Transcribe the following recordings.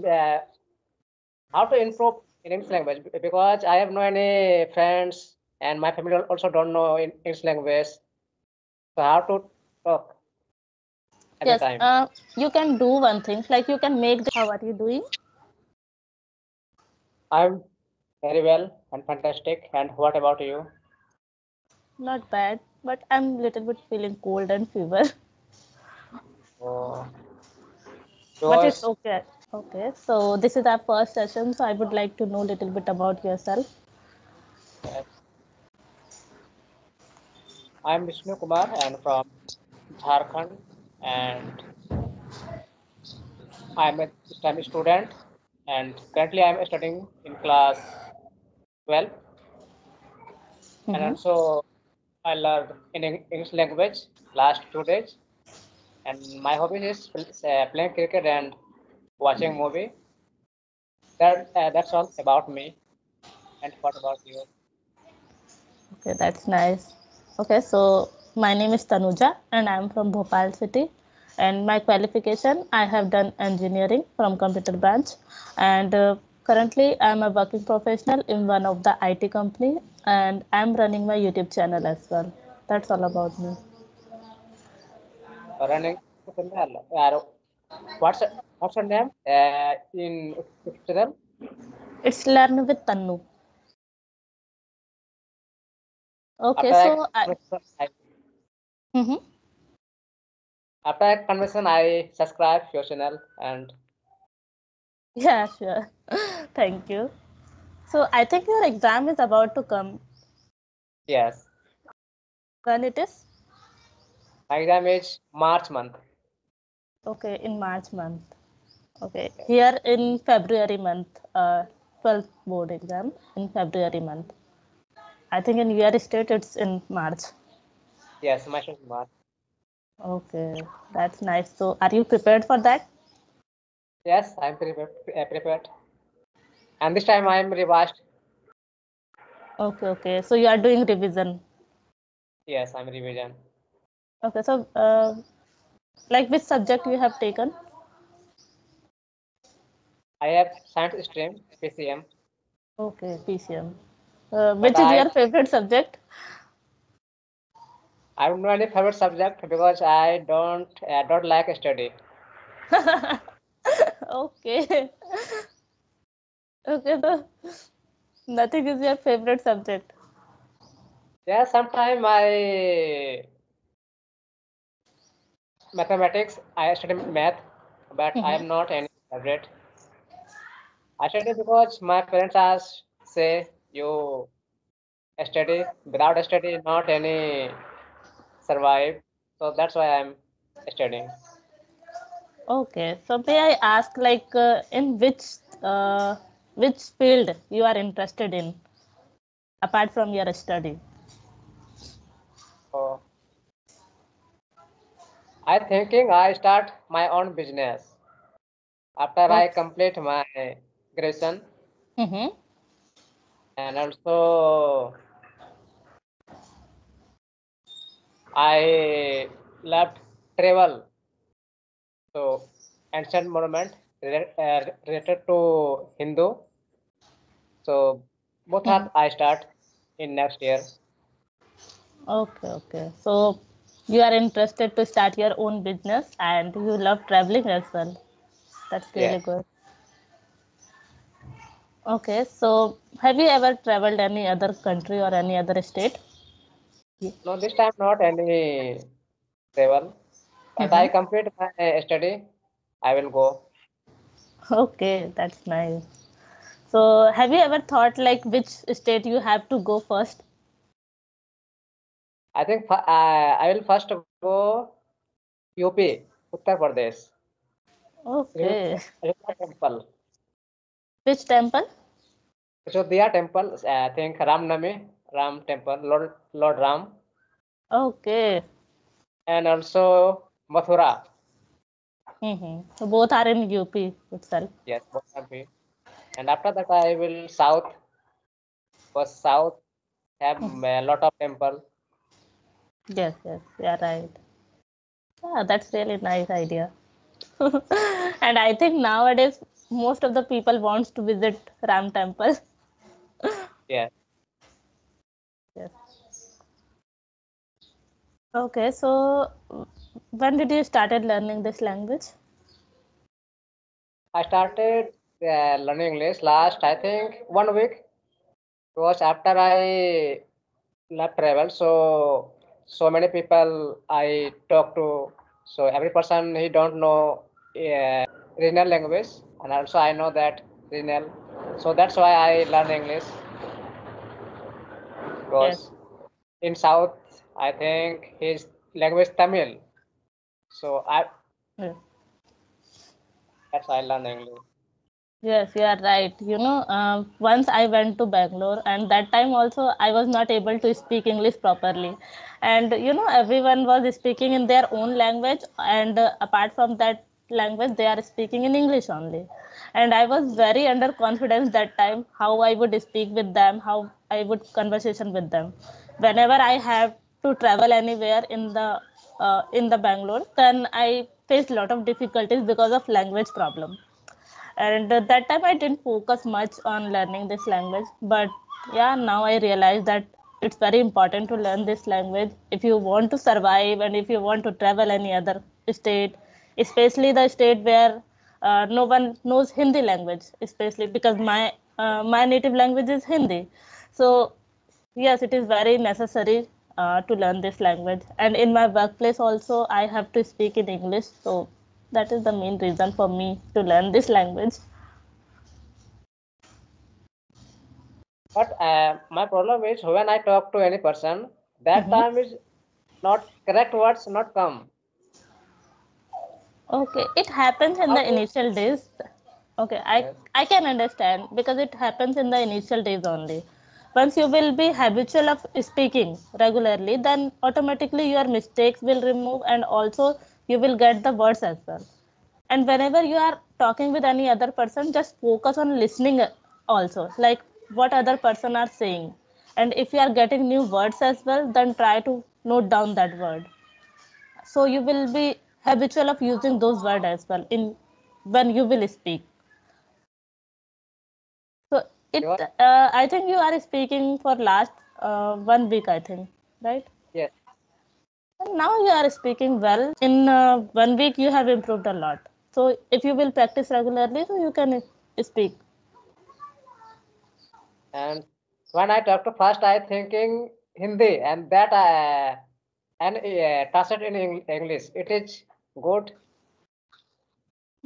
how to improve in English language because I have no any friends and my family also don't know in English language. So how to talk at the Yes, time? you can do one thing, like you can make the, how are you doing? I'm very well and fantastic. And what about you? Not bad, but I'm little bit feeling cold and fever. Oh, But it's because okay. Okay, so this is our first session, so I would like to know a little bit about yourself. yes, I'm Vishnu Kumar and from Jharkhand, and I'm a Islamic student, and currently I'm studying in class 12, and Mm-hmm. also I learned in English language last 2 days, and my hobby is playing cricket and watching movie. That's all about me. And what about you? Okay, that's nice. Okay, so my name is Tanuja and I'm from Bhopal city. And my qualification, I have done engineering from computer branch. And currently, I'm a working professional in one of the IT company, and I'm running my YouTube channel as well. That's all about me. Running. What's your name? In channel. It's Learn with Tanu. Okay, After a so Mhm. after a conversation, I subscribe your channel and Yeah, sure. Thank you. So I think your exam is about to come. yes, When it is? my exam is March month. Okay, in March month. Okay, Yes, here in February month, 12th board exam in February month. I think in your state it's in March. yes, my student March. Okay, that's nice. So, are you prepared for that? Yes, I'm prepared. And this time I'm revised. Okay, okay. So, you are doing revision. Yes, I'm revision. Okay, so like which subject you have taken? I have science stream, PCM, Okay, PCM. but Which is your favorite subject? I don't know any favorite subject because I don't like study. Okay, okay. So, nothing is your favorite subject. Yeah, sometimes my mathematics I study math, but I am not any favorite. I study because my parents ask say you study without study not any survive. So that's why I'm studying. Okay, so may I ask, like, in which field you are interested in apart from your study? So I thinking I start my own business after I Okay. complete my graduation, Mm-hmm. and also I loved travel. So ancient monument related to Hindu. So both Mm-hmm. are I start in next year. Okay, okay. So you are interested to start your own business and you love traveling as well. That's really Yes. good. Okay, so have you ever traveled any other country or any other state? No, this time not any travel, but Mm-hmm. I complete my study. I will go. Okay, that's nice. So have you ever thought like which state you have to go first? I think I will first go UP, Uttar Pradesh, Okay. Ayodhya temple, Which temple? Ayodhya temple. I think Ram temple, Lord Ram, Okay. and also Mathura. Mm-hmm. So both are in UP itself. Yes, both are big. And after that, I will south. Because south have a lot of temple. Yes, yes, you're right. Yeah, that's really nice idea. And I think nowadays most of the people wants to visit Ram temple. Yeah. Yes. Okay, so when did you started learning this language? I started learning English last, I think, 1 week. Because after I left travel, so many people I talk to, so every person he don't know regional language, and also I know that regional. So that's why I learn English Yes. because in South I think his language Tamil. So I Yes. that's why I learn English. Yes, you are right. Once I went to Bangalore, and that time also I was not able to speak English properly. And everyone was speaking in their own language, and apart from that language, they are speaking in English only. And I was very underconfident that time how I would speak with them, how I would conversation with them. Whenever I have to travel anywhere in the Bangalore, then I faced a lot of difficulties because of language problem. And that time I didn't focus much on learning this language, but yeah, now I realize that it's very important to learn this language if you want to survive and if you want to travel any other state, especially the state where no one knows Hindi language, especially because my native language is Hindi. So yes, it is very necessary to learn this language. And in my workplace also, I have to speak in English. So that is the main reason for me to learn this language. But my problem is when I talk to any person, that Mhm. time is not correct words not come. Okay, it happens in How the to? initial days. Okay, Yes. I can understand because it happens in the initial days only. Once you will be habitual of speaking regularly, then automatically your mistakes will remove and also you will get the words as well. And whenever you are talking with any other person, just focus on listening also, like what other person are saying. And if you are getting new words as well, then try to note down that word, so you will be habitual of using those words as well in when you will speak. So it Your I think you are speaking for last 1 week, I think, right? yes. And now you are speaking well. In 1 week you have improved a lot. So if you will practice regularly, so you can speak. And when I talk to first, I thinking Hindi, and that and translate in English. It is good.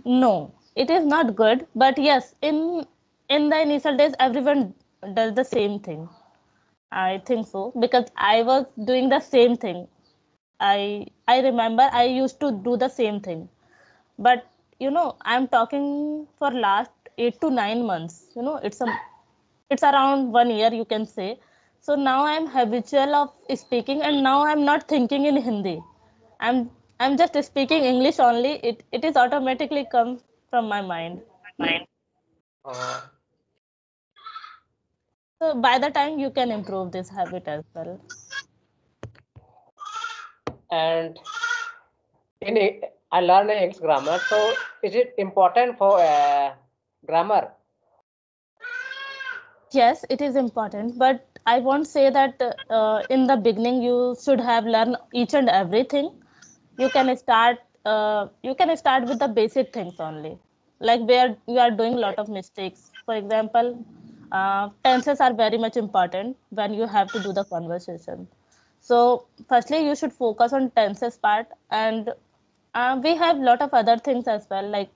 No, it is not good, but yes, in the initial days everyone does the same thing. I think so because I was doing the same thing. I remember I used to do the same thing. But I'm talking for last 8 to 9 months. It's around 1 year, you can say. So now I'm habitual of speaking, and now I'm not thinking in Hindi. I'm I'm just speaking English only. It is automatically come from my mind. Uh, So by the time you can improve this habit as well. and I learn English grammar. So is it important for grammar? Yes, it is important, but I won't say that in the beginning you should have learned each and everything. You can start with the basic things only, like where you are doing a lot of mistakes. For example, tenses are very much important when you have to do the conversation. So firstly, you should focus on tenses part, and we have lot of other things as well, like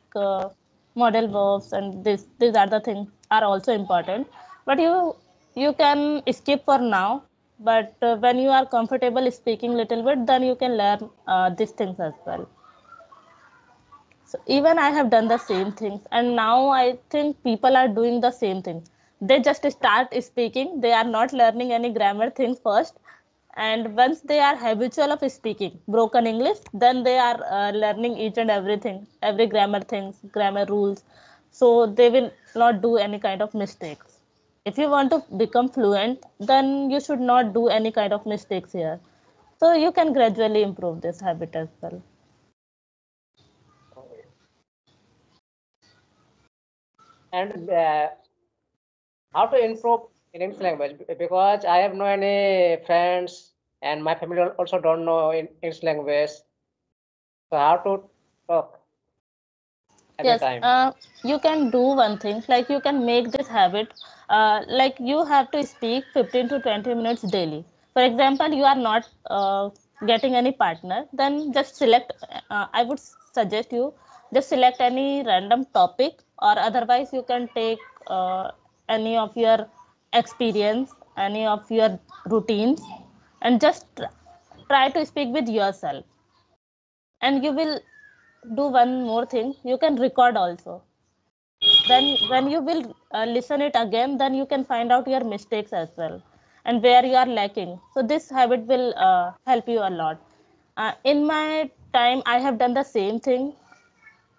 model verbs, and this these are the things are also important. But you can skip for now. But when you are comfortable speaking little bit, then you can learn these things as well. So even I have done the same things, and now I think people are doing the same thing. They just start speaking. They are not learning any grammar things first, and once they are habitual of speaking broken English, then they are learning each and everything, every grammar things, grammar rules. So they will not do any kind of mistakes. If you want to become fluent, then you should not do any kind of mistakes here. So you can gradually improve this habit as well. And how to improve in English language? Because I have no any friends, and my family also don't know in English language. So how to talk every Yes, time? you can do one thing, like you can make this habit, like you have to speak 15 to 20 minutes daily. For example, you are not getting any partner, then just select, I would suggest you just select any random topic, or otherwise you can take any of your experience, any of your routines, and just try to speak with yourself. And you will do one more thing, you can record also. Then when you will listen it again, then you can find out your mistakes as well, and where you are lacking. So this habit will help you a lot. In my time I have done the same thing.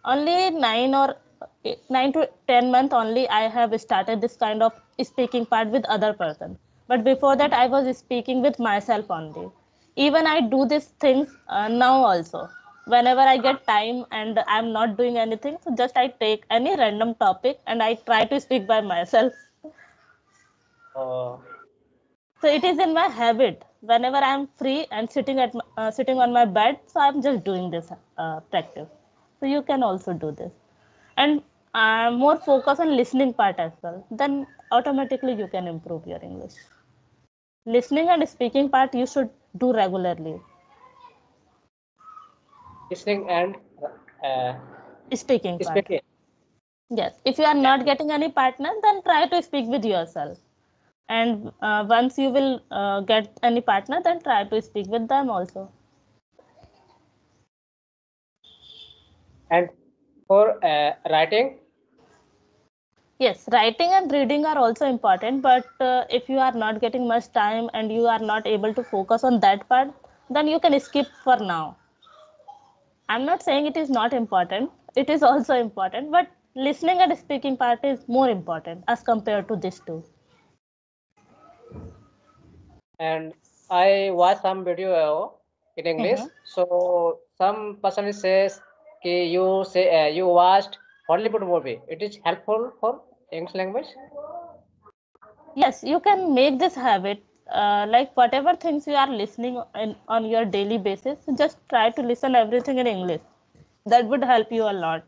Only 9 to 10 months only I have started this kind of speaking part with other person, but before that I was speaking with myself only. Even I do these things now also. Whenever I get time and I'm not doing anything, so just I take any random topic and I try to speak by myself. Uh, So it is in my habit. Whenever I'm free and sitting on my bed, so I'm just doing this practice. So you can also do this, and more focus on listening part as well. Then automatically you can improve your English. Listening and speaking part you should do regularly. Listening and uh, Speaking part. speaking. Yes. If you are not getting any partner, then try to speak with yourself. And once you will get any partner, then try to speak with them also. And for writing, Yes, writing and reading are also important, but if you are not getting much time and you are not able to focus on that part, then you can skip for now. I'm not saying it is not important, it is also important, but listening and speaking part is more important as compared to this two. and I watch some video in English. Mhm. So some person says, "Okay, you say you watched Hollywood movie. It is helpful for English language." Yes, you can make this habit. Like whatever things you are listening on your daily basis, just try to listen everything in English. That would help you a lot.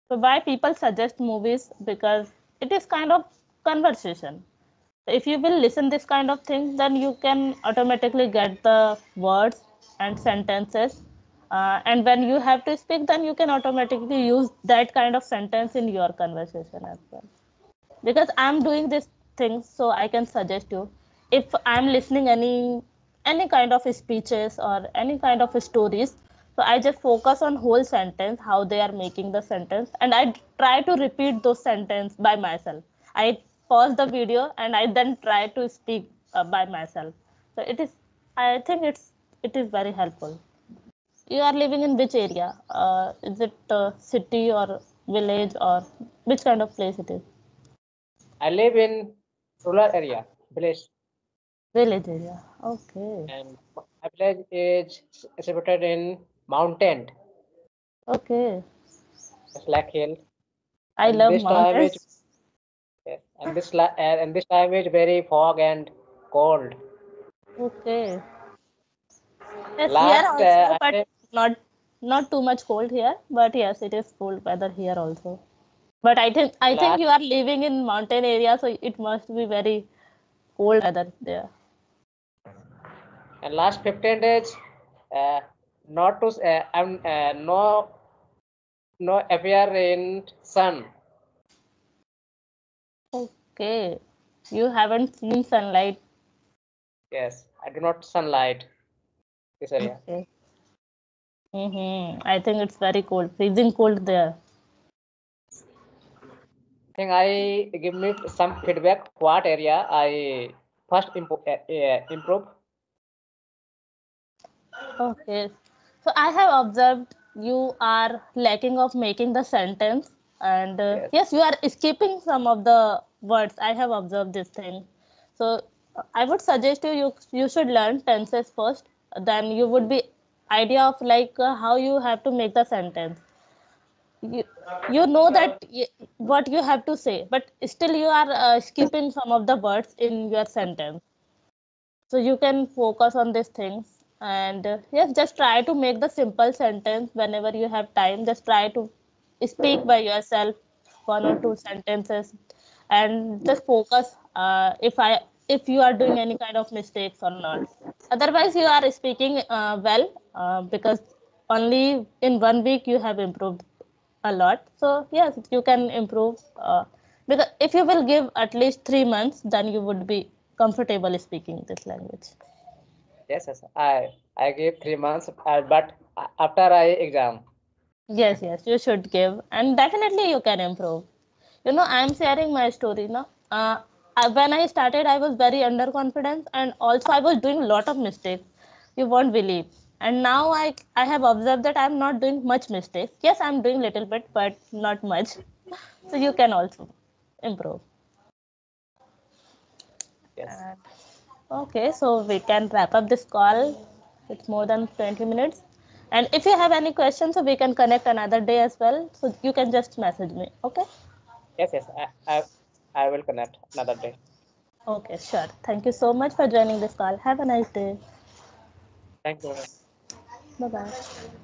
So why people suggest movies? Because it is kind of conversation. If you will listen this kind of thing, then you can automatically get the words and sentences. And when you have to speak, then you can automatically use that kind of sentence in your conversation as well. Because I'm doing this thing, so I can suggest you. If I'm listening any kind of speeches or any kind of stories, so I just focus on whole sentence, how they are making the sentence, and I try to repeat those sentence by myself. I pause the video and I then try to speak by myself. So it is, I think it is very helpful. You are living in which area? Is it city or village, or which kind of place it is? I live in rural area, village, Village area. Okay. and my village is situated in mountain. Okay. It's like hill, I and love this time is mountains. yes, and this time is very fog and cold. Okay. Yes, here Last also, I but think not too much cold here. But yes, it is cold weather here also. But I think last you are living in mountain area, so it must be very cold weather there. and last 15 days, uh, not to I'm no appear in sun. Okay. You haven't seen sunlight. Yes, I do not sunlight this area. Okay. I think it's very cold, freezing cold there. I think I give me some feedback what area I first improve. Okay. So I have observed you are lacking of making the sentence, and Yes, yes, you are skipping some of the words. I have observed this thing. So I would suggest you should learn tenses first. Then you would be idea of like how you have to make the sentence. you, you know that what you have to say, but still you are skipping some of the words in your sentence. So you can focus on these things. And yes, just try to make the simple sentence whenever you have time. Just try to speak by yourself, one or two sentences, and just focus if you are doing any kind of mistakes or not. Otherwise, you are speaking well, because only in 1 week you have improved a lot. So yes, you can improve, because if you will give at least 3 months, then you would be comfortable speaking this language. Yes, yes. I gave 3 months, but after I exam. Yes, yes, you should give, and definitely you can improve. I am sharing my story now. When I started, I was very underconfident, and also I was doing a lot of mistakes. You won't believe. And now I have observed that I'm not doing much mistakes. Yes, I'm doing little bit, but not much. So you can also improve. Yes. And okay, so we can wrap up this call. It's more than 20 minutes. And if you have any questions, so we can connect another day as well. So you can just message me. Okay? Yes, yes. I will connect another day. Okay, sure. Thank you so much for joining this call. Have a nice day. Thank you. Bye bye.